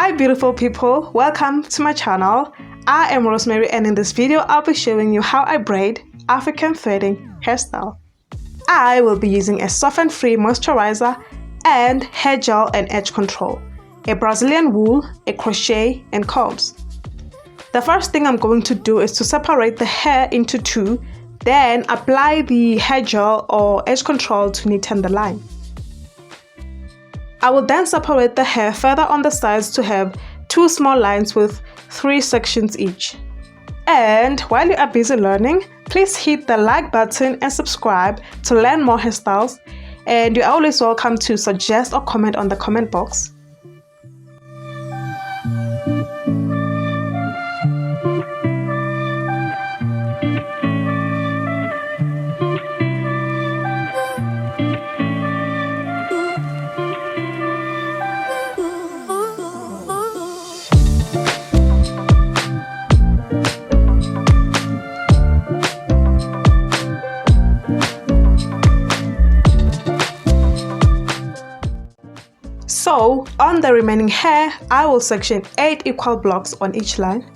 Hi beautiful people, welcome to my channel. I am Rosemary and in this video I'll be showing you how I braid African threading hairstyle. I will be using a soft and free moisturizer and hair gel and edge control, a Brazilian wool, a crochet and combs. The first thing I'm going to do is to separate the hair into two, then apply the hair gel or edge control to neaten the line. I will then separate the hair further on the sides to have two small lines with 3 sections each. And while you are busy learning, please hit the like button and subscribe to learn more hairstyles, and you're always welcome to suggest or comment on the comment box. So, on the remaining hair, I will section 8 equal blocks on each line.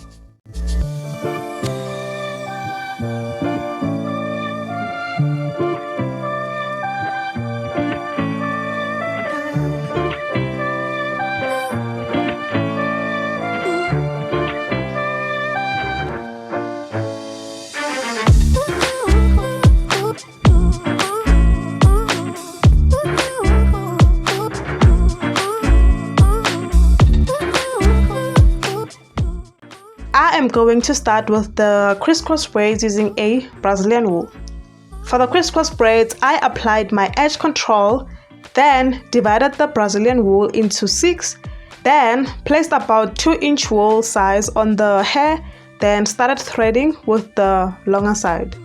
I am going to start with the crisscross braids using a Brazilian wool. For the crisscross braids, I applied my edge control, then divided the Brazilian wool into 6, then placed about 2-inch wool size on the hair, then started threading with the longer side.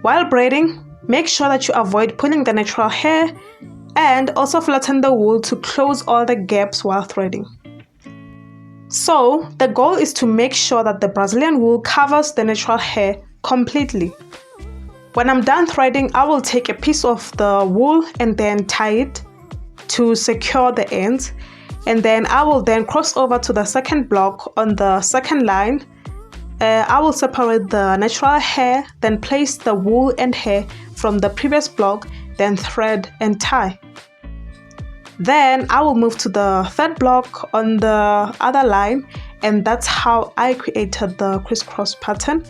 While braiding, make sure that you avoid pulling the natural hair and also flatten the wool to close all the gaps while threading. So, the goal is to make sure that the Brazilian wool covers the natural hair completely. When I'm done threading, I will take a piece of the wool and then tie it to secure the ends, and then I will then cross over to the second block on the second line. I will separate the natural hair, then place the wool and hair from the previous block, then thread and tie. Then I will move to the third block on the other line, and that's how I created the crisscross pattern.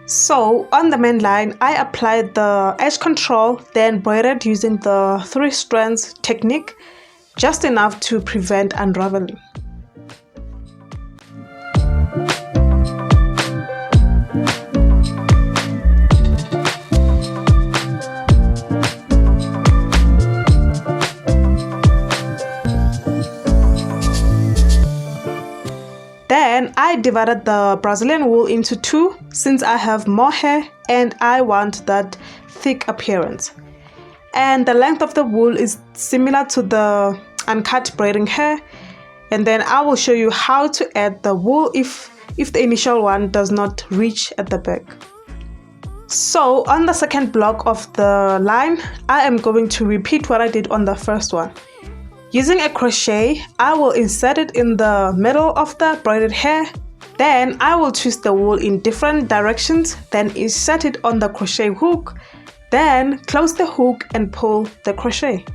So, on the main line, I applied the edge control, then braided using the 3 strands technique, just enough to prevent unraveling. Then I divided the Brazilian wool into 2 since I have more hair and I want that thick appearance. And the length of the wool is similar to the uncut braiding hair. And then I will show you how to add the wool if the initial one does not reach at the back. So on the second block of the line, I am going to repeat what I did on the first one. Using a crochet, I will insert it in the middle of the braided hair. Then I will twist the wool in different directions, then insert it on the crochet hook, then close the hook and pull the crochet.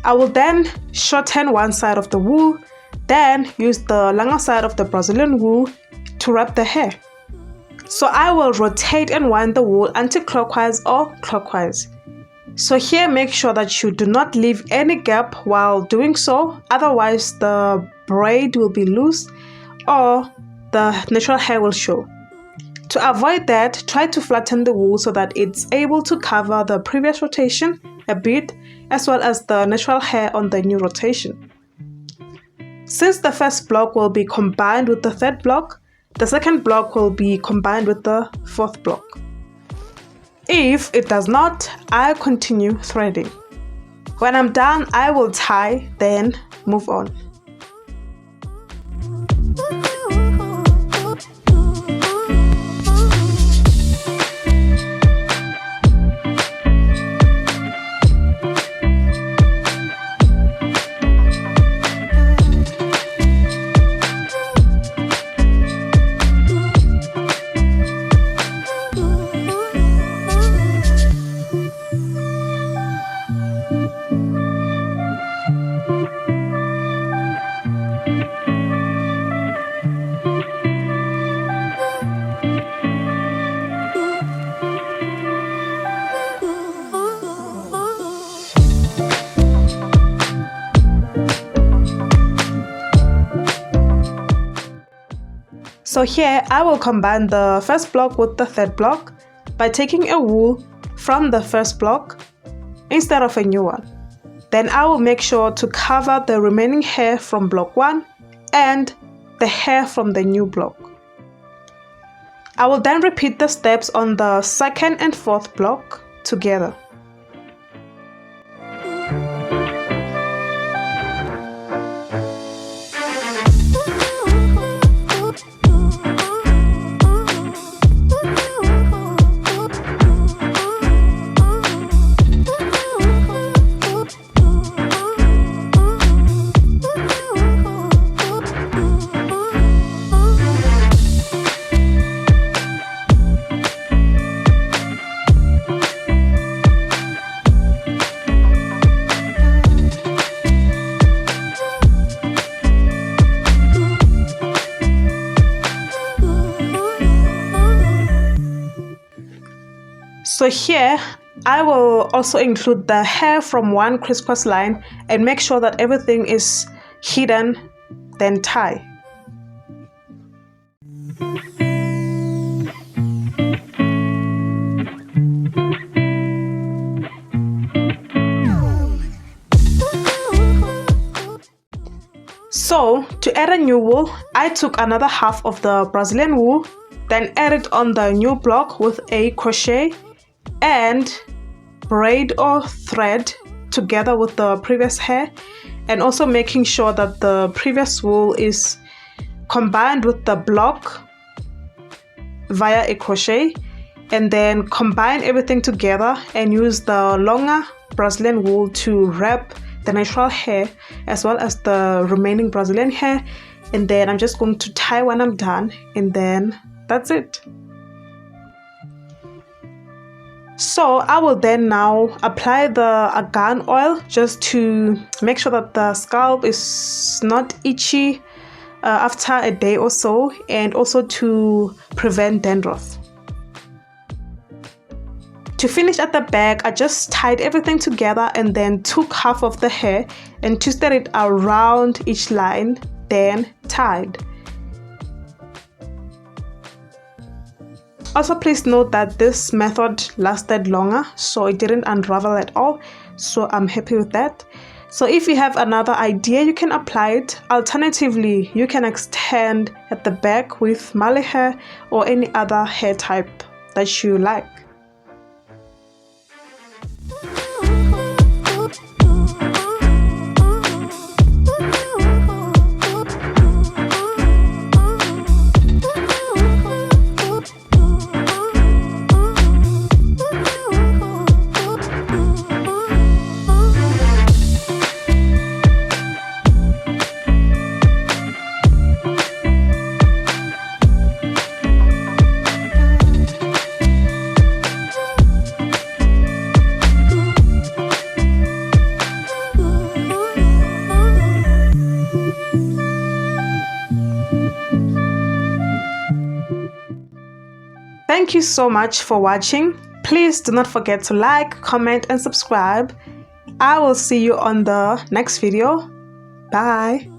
I will then shorten one side of the wool, then use the longer side of the Brazilian wool to wrap the hair. So I will rotate and wind the wool anti-clockwise or clockwise. So here, make sure that you do not leave any gap while doing so, otherwise the braid will be loose or the natural hair will show. To avoid that, try to flatten the wool so that it's able to cover the previous rotation a bit, as well as the natural hair on the new rotation. Since the first block will be combined with the third block, the second block will be combined with the fourth block. If it does not, I'll continue threading. When I'm done, I will tie, then move on. So here I will combine the first block with the third block by taking a wool from the first block instead of a new one. Then I will make sure to cover the remaining hair from block 1 and the hair from the new block. I will then repeat the steps on the second and fourth block together. So here I will also include the hair from one crisscross line and make sure that everything is hidden, then tie. So to add a new wool, I took another half of the Brazilian wool, then added on the new block with a crochet and braid or thread together with the previous hair, and also making sure that the previous wool is combined with the block via a crochet, and then combine everything together and use the longer Brazilian wool to wrap the natural hair as well as the remaining Brazilian hair. And then I'm just going to tie when I'm done, and then that's it. So I will then now apply the argan oil just to make sure that the scalp is not itchy after a day or so, and also to prevent dandruff. To finish at the back, I just tied everything together and then took half of the hair and twisted it around each line, then tied. Also, please note that this method lasted longer, so it didn't unravel at all, so I'm happy with that. So if you have another idea, you can apply it. Alternatively, you can extend at the back with Malay hair or any other hair type that you like. Thank you so much for watching. Please do not forget to like, comment and subscribe. I will see you on the next video. Bye.